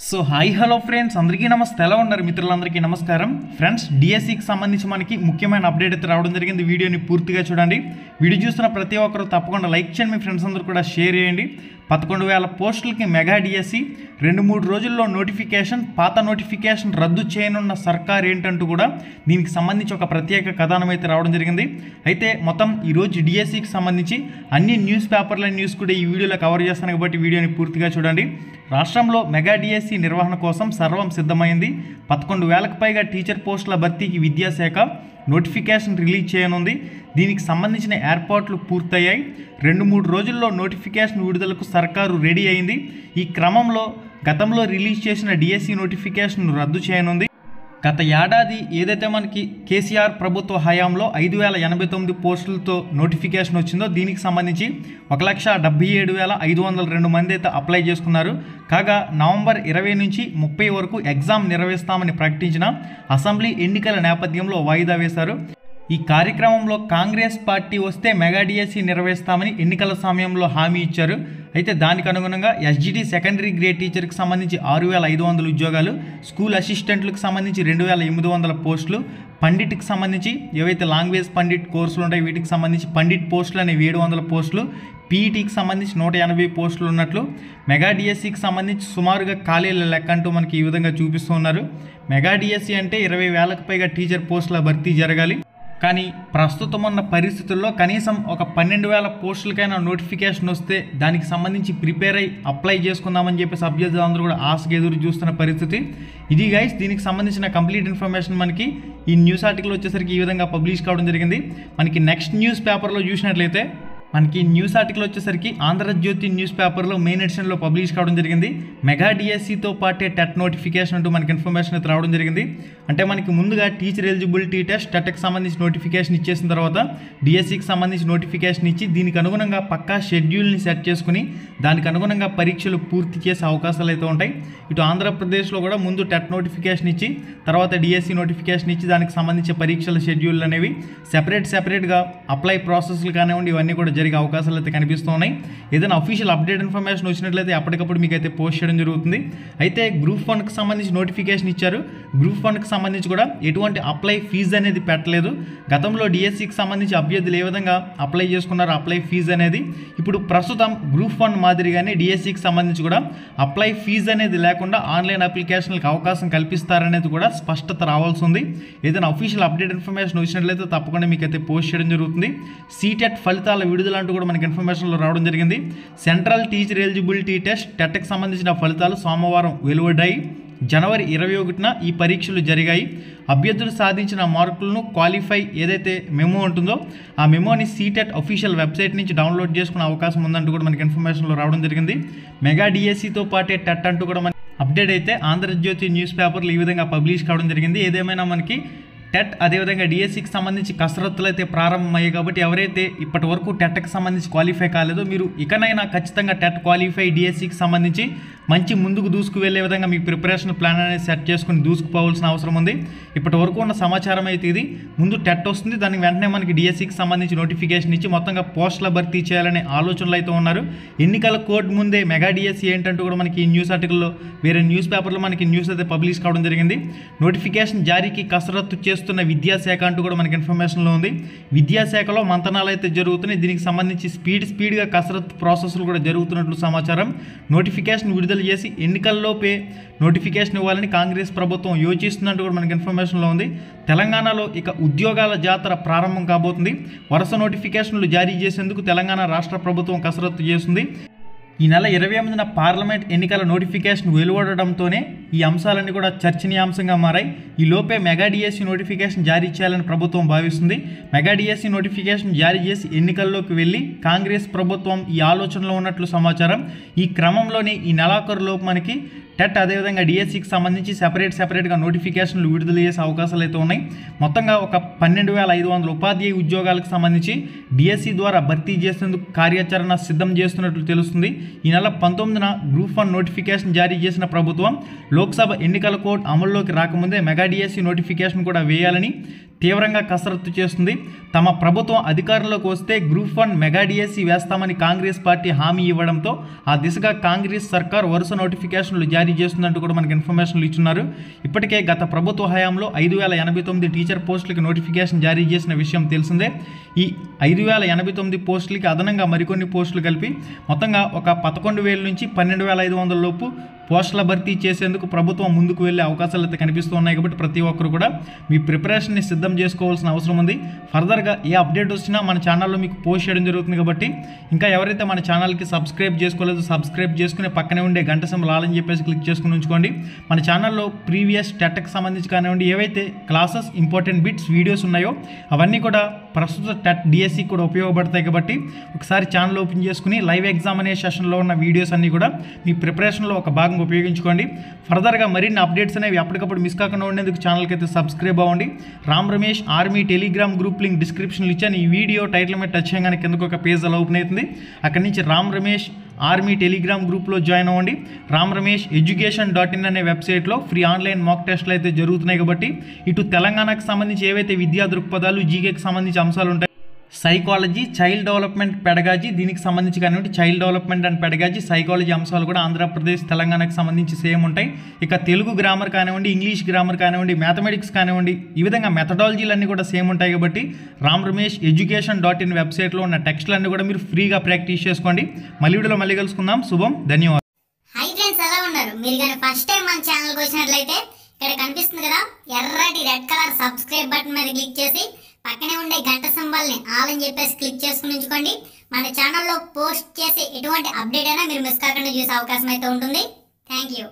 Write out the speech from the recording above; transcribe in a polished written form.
So hi hello friends, అందరికీ నమస్తే. ఎలా ఉన్నారు మిత్రులందరికీ నమస్కారం. ఫ్రెండ్స్, డిఎస్సికి సంబంధించి మనకి ముఖ్యమైన అప్డేట్ అయితే రావడం జరిగింది. వీడియోని పూర్తిగా చూడండి. వీడియో చూస్తున్న ప్రతి ఒక్కరు తప్పకుండా లైక్ చేయండి, మీ ఫ్రెండ్స్ అందరూ కూడా షేర్ చేయండి. 11,000 పోస్టులకి మెగా డిఎస్సి 2-3 రోజుల్లో నోటిఫికేషన్. పాత నోటిఫికేషన్ రద్దు చేయనున్న సర్కార్ ఏంటంటూ కూడా దీనికి సంబంధించి ఒక ప్రత్యేక కథనం అయితే రావడం జరిగింది. అయితే మొత్తం ఈరోజు డిఎస్సికి సంబంధించి అన్ని న్యూస్ పేపర్ల న్యూస్ కూడా ఈ వీడియోలో కవర్ చేస్తాను కాబట్టి వీడియోని పూర్తిగా చూడండి. రాష్ట్రంలో మెగా డిఎస్సి నిర్వహణ కోసం సర్వం సిద్ధమైంది. 11,000కు పైగా టీచర్ పోస్టుల భర్తీకి విద్యాశాఖ నోటిఫికేషన్ రిలీజ్ చేయనుంది. దీనికి సంబంధించిన ఏర్పాట్లు పూర్తయ్యాయి. 2-3 రోజుల్లో నోటిఫికేషన్ విడుదలకు సర్కారు రెడీ అయింది. ఈ క్రమంలో గతంలో రిలీజ్ చేసిన డిఎస్సి నోటిఫికేషన్ రద్దు చేయనుంది. గత ఏడాది ఏదైతే మనకి కేసీఆర్ ప్రభుత్వ హయాంలో 5,089 పోస్టులతో నోటిఫికేషన్ వచ్చిందో దీనికి సంబంధించి 1,77,502 మంది అయితే అప్లై చేసుకున్నారు. కాగా నవంబర్ 20 నుంచి 30 వరకు ఎగ్జామ్ నిర్వహిస్తామని ప్రకటించిన అసెంబ్లీ ఎన్నికల నేపథ్యంలో వాయిదా వేశారు. ఈ కార్యక్రమంలో కాంగ్రెస్ పార్టీ వస్తే మెగా డిఎస్సి నిర్వహిస్తామని ఎన్నికల సమయంలో హామీ ఇచ్చారు. అయితే దానికి అనుగుణంగా ఎస్జిటి సెకండరీ గ్రేడ్ టీచర్కి సంబంధించి 6,500 ఉద్యోగాలు, స్కూల్ అసిస్టెంట్లకు సంబంధించి 2,800 పోస్టులు, పండిట్కి సంబంధించి ఏవైతే లాంగ్వేజ్ పండిట్ కోర్సులు ఉంటాయి వీటికి సంబంధించి పండిట్ పోస్టులు అనేవి 700 పోస్టులు, పీఈటీకి సంబంధించి 180 పోస్టులు ఉన్నట్లు మెగా డిఎస్సికి సంబంధించి సుమారుగా ఖాళీల లెక్క అంటూ మనకి ఈ విధంగా చూపిస్తూ ఉన్నారు. మెగా డిఎస్సి అంటే 20,000కు పైగా టీచర్ పోస్టుల భర్తీ జరగాలి. కానీ ప్రస్తుతం ఉన్న పరిస్థితుల్లో కనీసం ఒక 12,000 పోస్టులకైనా నోటిఫికేషన్ వస్తే దానికి సంబంధించి ప్రిపేర్ అయ్యి అప్లై చేసుకుందామని చెప్పేసి అభ్యర్థులందరూ కూడా ఆశగా ఎదురు చూస్తున్న పరిస్థితి ఇది గైస్. దీనికి సంబంధించిన కంప్లీట్ ఇన్ఫర్మేషన్ మనకి ఈ న్యూస్ ఆర్టికల్ వచ్చేసరికి ఈ విధంగా పబ్లిష్ కావడం జరిగింది. మనకి నెక్స్ట్ న్యూస్ పేపర్లో చూసినట్లయితే మనకి న్యూస్ ఆర్టికల్ వచ్చేసరికి ఆంధ్రజ్యోతి న్యూస్ పేపర్లో మెయిన్ ఎడిషన్లో పబ్లిష్ కావడం జరిగింది. మెగా డిఎస్సితో పాటే టెట్ నోటిఫికేషన్ అంటూ మనకి ఇన్ఫర్మేషన్ అయితే రావడం జరిగింది. అంటే మనకి ముందుగా టీచర్ ఎలిజిబిలిటీ టెస్ట్ టెట్కి సంబంధించి నోటిఫికేషన్ ఇచ్చేసిన తర్వాత డిఎస్సికి సంబంధించి నోటిఫికేషన్ ఇచ్చి దీనికి అనుగుణంగా పక్కా షెడ్యూల్ని సెట్ చేసుకుని దానికి అనుగుణంగా పరీక్షలు పూర్తి చేసే అవకాశాలు అయితే ఉంటాయి. ఇటు ఆంధ్రప్రదేశ్లో కూడా ముందు టెట్ నోటిఫికేషన్ ఇచ్చి తర్వాత డిఎస్సి నోటిఫికేషన్ ఇచ్చి దానికి సంబంధించి పరీక్షల షెడ్యూల్ అనేవి సెపరేట్గా అప్లై ప్రాసెస్లు కానివ్వండి ఇవన్నీ కూడా జరిగే అవకాశాలు అయితే కనిపిస్తున్నాయి. ఏదైనా అఫీషియల్ అప్డేట్ ఇన్ఫర్మేషన్ వచ్చినట్లయితే అప్పటికప్పుడు మీకు అయితే పోస్ట్ చేయడం జరుగుతుంది. అయితే గ్రూప్ 1కి సంబంధించి నోటిఫికేషన్ ఇచ్చారు. గ్రూప్ 1కి సంబంధించి కూడా ఎటువంటి అప్లై ఫీజు అనేది పెట్టలేదు. గతంలో డిఎస్సికి సంబంధించి అభ్యర్థులు ఏ విధంగా అప్లై చేసుకున్నారో అప్లై ఫీజు అనేది ఇప్పుడు ప్రస్తుతం గ్రూప్ 1 మాదిరిగానే డిఎస్సికి సంబంధించి కూడా అప్లై ఫీజు అనేది లేకుండా ఆన్లైన్ అప్లికేషన్లకు అవకాశం కల్పిస్తారనేది కూడా స్పష్టత రావాల్సి ఉంది. ఏదైనా అఫీషియల్ అప్డేట్ ఇన్ఫర్మేషన్ వచ్చినట్లయితే తప్పకుండా మీకు అయితే పోస్ట్ చేయడం జరుగుతుంది. సీటెట్ ఫలితాల విడుదల అంటూ కూడా మనకి ఇన్ఫర్మేషన్లో రావడం జరిగింది. సెంట్రల్ టీచర్ ఎలిజిబిలిటీ టెస్ట్ టెట్కి సంబంధించిన ఫలితాలు సోమవారం వెలువడ్డాయి. జనవరి 21న ఈ పరీక్షలు జరిగాయి. అభ్యర్థులు సాధించిన మార్కులను క్వాలిఫై ఏదైతే మెమో ఉంటుందో ఆ మెమోని సీటెట్ అఫీషియల్ వెబ్సైట్ నుంచి డౌన్లోడ్ చేసుకునే అవకాశం ఉందంటూ కూడా మనకి ఇన్ఫర్మేషన్లో రావడం జరిగింది. మెగా డిఎస్సితో పాటే టెట్ అంటూ కూడా మనకి అప్డేట్ అయితే ఆంధ్రజ్యోతి న్యూస్ పేపర్లు ఈ విధంగా పబ్లిష్ కావడం జరిగింది. ఏదేమైనా మనకి టెట్ అదేవిధంగా డిఎస్సికి సంబంధించి కసరత్తులు అయితే ప్రారంభమయ్యాయి కాబట్టి ఎవరైతే ఇప్పటి వరకు టెట్కి సంబంధించి క్వాలిఫై కాలేదో మీరు ఇకనైనా ఖచ్చితంగా టెట్ క్వాలిఫై డిఎస్సికి సంబంధించి మంచి ముందుకు దూసుకు వెళ్ళే విధంగా మీ ప్రిపరేషన్ ప్లాన్ అనేది సెట్ చేసుకుని దూసుకుపోవాల్సిన అవసరం ఉంది. ఇప్పటి వరకు ఉన్న సమాచారం అయితే ఇది. ముందు టెట్ వస్తుంది, దానికి వెంటనే మనకి డిఎస్సికి సంబంధించి నోటిఫికేషన్ ఇచ్చి మొత్తంగా పోస్టుల భర్తీ చేయాలనే ఆలోచనలు అయితే ఉన్నారు. ఎన్నికల కోడ్ ముందే మెగా డిఎస్సి ఏంటంటూ కూడా మనకి ఈ న్యూస్ ఆర్టికల్లో వేరే న్యూస్ పేపర్లో మనకి న్యూస్ అయితే పబ్లిష్ కావడం జరిగింది. నోటిఫికేషన్ జారీకి కసరత్తు చేస్తున్న విద్యాశాఖ అంటూ కూడా మనకి ఇన్ఫర్మేషన్లో ఉంది. విద్యాశాఖలో మంతనాలు అయితే జరుగుతున్నాయి. దీనికి సంబంధించి స్పీడ్గా కసరత్తు ప్రాసెస్లు కూడా జరుగుతున్నట్లు సమాచారం. నోటిఫికేషన్ విడుదల చేసి ఎన్నికల్లోపే నోటిఫికేషన్ ఇవ్వాలని కాంగ్రెస్ ప్రభుత్వం యోచిస్తున్నట్టు కూడా మనకి ఇన్ఫర్మేషన్లో ఉంది. తెలంగాణలో ఇక ఉద్యోగాల జాతర ప్రారంభం కాబోతుంది. వరుస నోటిఫికేషన్లు జారీ చేసేందుకు తెలంగాణ రాష్ట్ర ప్రభుత్వం కసరత్తు చేస్తుంది. ఈ నెల 28న పార్లమెంట్ ఎన్నికల నోటిఫికేషన్ వెలువడడంతోనే ఈ అంశాలన్నీ కూడా చర్చనీయాంశంగా మారాయి. ఈ లోపే మెగా డిఎస్సి నోటిఫికేషన్ జారీ చేయాలని ప్రభుత్వం భావిస్తుంది. మెగా డిఎస్సి నోటిఫికేషన్ జారీ చేసి ఎన్నికల్లోకి వెళ్ళి కాంగ్రెస్ ప్రభుత్వం ఈ ఆలోచనలో ఉన్నట్లు సమాచారం. ఈ క్రమంలోనే ఈ నెలాఖరులోపు మనకి టెట్ అదేవిధంగా డిఎస్సికి సంబంధించి సెపరేట్గా నోటిఫికేషన్లు విడుదల చేసే అవకాశాలు అయితే ఉన్నాయి. మొత్తంగా ఒక 12,500 ఉపాధ్యాయ ఉద్యోగాలకు సంబంధించి డిఎస్సి ద్వారా భర్తీ చేసేందుకు కార్యాచరణ సిద్ధం చేస్తున్నట్లు తెలుస్తుంది. ఈ నెల 19న గ్రూప్ 1 నోటిఫికేషన్ జారీ చేసిన ప్రభుత్వం లోక్సభ ఎన్నికల కోడ్ అమల్లోకి రాకముందే మెగా డిఎస్సి నోటిఫికేషన్ కూడా వేయాలని తీవ్రంగా కసరత్తు చేస్తుంది. తమ ప్రభుత్వం అధికారంలోకి వస్తే గ్రూప్ 1 మెగా డిఎస్సి వేస్తామని కాంగ్రెస్ పార్టీ హామీ ఇవ్వడంతో ఆ దిశగా కాంగ్రెస్ సర్కార్ వరుస నోటిఫికేషన్లు జారీ చేస్తుందంటూ కూడా మనకు ఇన్ఫర్మేషన్లు ఇచ్చున్నారు. ఇప్పటికే గత ప్రభుత్వ హయాంలో 5089 టీచర్ పోస్టులకి నోటిఫికేషన్ జారీ చేసిన విషయం తెలిసిందే. ఈ 5089 పోస్టులకి అదనంగా మరికొన్ని పోస్టులు కలిపి మొత్తంగా ఒక 11,000 నుంచి 12,500 లోపు పోస్టుల భర్తీ చేసేందుకు ప్రభుత్వం ముందుకు వెళ్ళే అవకాశాలు అయితే కనిపిస్తూ ఉన్నాయి. కాబట్టి ప్రతి ఒక్కరు కూడా మీ ప్రిపరేషన్ని సిద్ధం చేసుకోవాల్సిన అవసరం ఉంది. ఫర్దర్గా ఏ అప్డేట్ వచ్చినా మన ఛానల్లో మీకు పోస్ట్ చేయడం జరుగుతుంది. కాబట్టి ఇంకా ఎవరైతే మన ఛానల్కి సబ్స్క్రైబ్ చేసుకోలేదో సబ్స్క్రైబ్ చేసుకుని పక్కనే ఉండే గంట సింబల్ ఆల్ అని చెప్పేసి క్లిక్ చేసుకుని ఉంచుకోండి. మన ఛానల్లో ప్రీవియస్ టెట్కి సంబంధించి కానివ్వండి, ఏవైతే క్లాసెస్ ఇంపార్టెంట్ బిట్స్ వీడియోస్ ఉన్నాయో అవన్నీ కూడా ప్రస్తుత టెట్ డిఎస్సి కూడా ఉపయోగపడతాయి. కాబట్టి ఒకసారి ఛానల్ ఓపెన్ చేసుకుని లైవ్ ఎగ్జామ్ అనే సెషన్లో ఉన్న వీడియోస్ అన్నీ కూడా మీ ప్రిపరేషన్లో ఒక భాగంగా ఉపయోగించుకోండి. ఫర్దర్గా మరిన్ని అప్డేట్స్ అనేవి అప్పటికప్పుడు మిస్ కాకుండా ఉండేందుకు ఛానల్కి అయితే సబ్స్క్రైబ్ అవ్వండి. Ram Ramesh army Telegram group link డిస్క్రిప్షన్లో ఇచ్చాను. ఈ వీడియో టైటిల్ మీద టచ్ చేయగానే కిందకు ఒక పేజ్ అలా ఓపెన్ అవుతుంది. అక్కడి నుంచి రామ్ రమేష్ ఆర్మీ టెలిగ్రామ్ గ్రూప్లో జాయిన్ అవ్వండి. రామ్ రమేష్ education.in అనే వెబ్సైట్లో ఫ్రీ ఆన్లైన్ మాక్ టెస్ట్లు అయితే జరుగుతున్నాయి. కాబట్టి ఇటు తెలంగాణకు సంబంధించి ఏవైతే విద్యా దృక్పథాలు జీకేకి సంబంధించి అంశాలు ఉంటాయి, సైకాలజీ, చైల్డ్ డెవలప్మెంట్, పెడగాజీ, దీనికి సంబంధించి కానివ్వండి child development and pedagogy, psychology అంశాలు కూడా ఆంధ్రప్రదేశ్ తెలంగాణకు సంబంధించి సేమ్ ఉంటాయి. ఇక తెలుగు గ్రామర్ కానివ్వండి, ఇంగ్లీష్ గ్రామర్ కానివ్వండి, మ్యాథమెటిక్స్ కానివ్వండి, ఈ విధంగా మెథడాలజీలు అన్నీ కూడా సేమ్ ఉంటాయి. కాబట్టి రామ్ రమేష్ education.in వెబ్సైట్లో ఉన్న టెక్స్టులన్నీ కూడా మీరు ఫ్రీగా ప్రాక్టీస్ చేసుకోండి. మళ్ళీ వీడియోలో మళ్ళీ కలుసుకుందాం. శుభం, ధన్యవాదాలు. హై ఫ్రెండ్స్, ఎలా ఉన్నారు? మీరు కానీ ఫస్ట్ టైం మన ఛానల్కి వచ్చినట్లయితే ఇక్కడ కనిపిస్తుంది కదా ఎర్రటి రెడ్ కలర్ సబ్స్క్రైబ్ బటన్ మీద క్లిక్ చేసి పక్కనే ఉండే గంట సింబల్ని ఆల్ అని చెప్పేసి క్లిక్ చేసుకుని ఉంచుకోండి. మన ఛానల్లో పోస్ట్ చేసే ఎటువంటి అప్డేట్ అయినా మీరు మిస్ కాకుండా చూసే అవకాశం అయితే ఉంటుంది. Thank you.